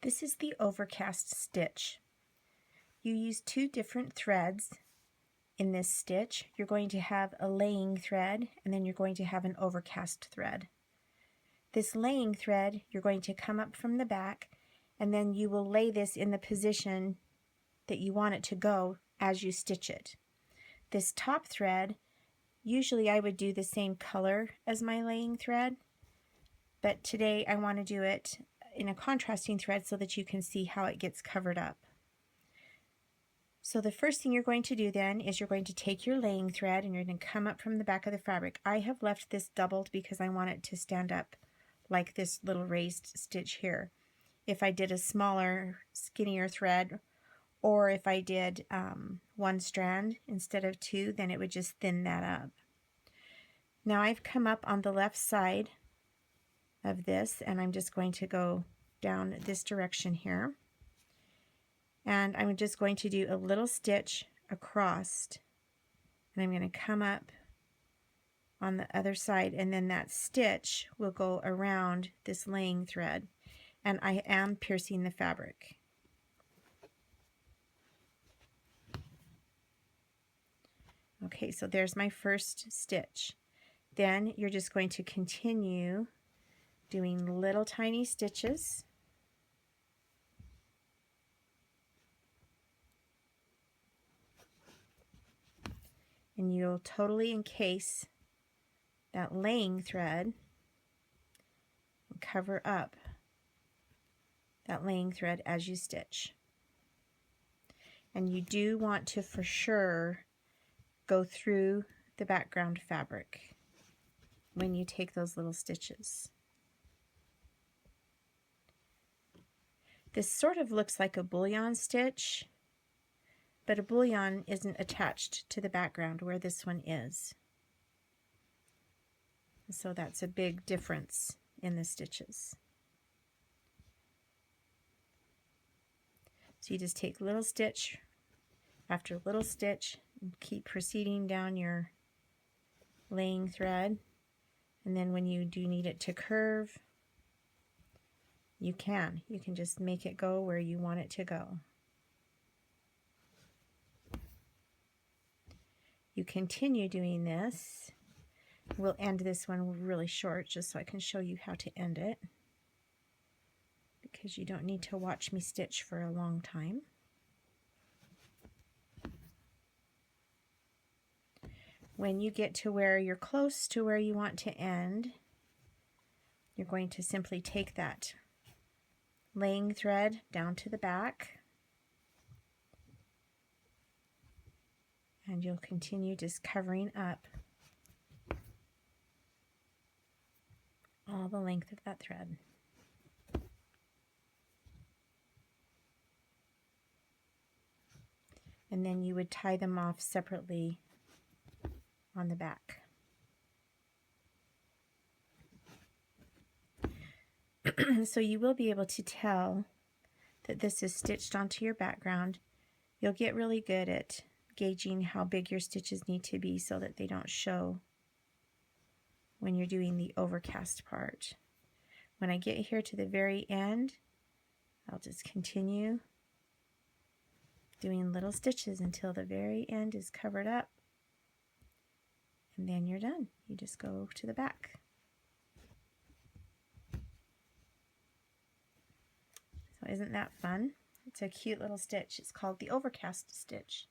This is the Overcast stitch. You use two different threads in this stitch. You're going to have a laying thread, and then you're going to have an overcast thread. This laying thread, you're going to come up from the back, and then you will lay this in the position that you want it to go as you stitch it. This top thread, usually I would do the same color as my laying thread, but today I want to do it in a contrasting thread so that you can see how it gets covered up. So the first thing you're going to do then is you're going to take your laying thread and you're going to come up from the back of the fabric. I have left this doubled because I want it to stand up like this little raised stitch here. If I did a smaller, skinnier thread, or if I did one strand instead of two, then it would just thin that up. Now I've come up on the left side of this, and I'm just going to go down this direction here, and I'm just going to do a little stitch across, and I'm going to come up on the other side, and then that stitch will go around this laying thread, and I am piercing the fabric. Okay, so there's my first stitch. Then you're just going to continue doing little tiny stitches. And you'll totally encase that laying thread and cover up that laying thread as you stitch. And you do want to for sure go through the background fabric when you take those little stitches. This sort of looks like a bullion stitch, but a bullion isn't attached to the background where this one is. So that's a big difference in the stitches. So you just take little stitch after little stitch and keep proceeding down your laying thread, and then when you do need it to curve, you can just make it go where you want it to go. You continue doing this. We'll end this one really short just so I can show you how to end it, because you don't need to watch me stitch for a long time. When you get to where you're close to where you want to end, you're going to simply take that laying thread down to the back, and you'll continue just covering up all the length of that thread. And then you would tie them off separately on the back. So you will be able to tell that this is stitched onto your background. You'll get really good at gauging how big your stitches need to be so that they don't show when you're doing the overcast part. When I get here to the very end, I'll just continue doing little stitches until the very end is covered up, and then you're done. You just go to the back. So isn't that fun? It's a cute little stitch. It's called the Overcast stitch.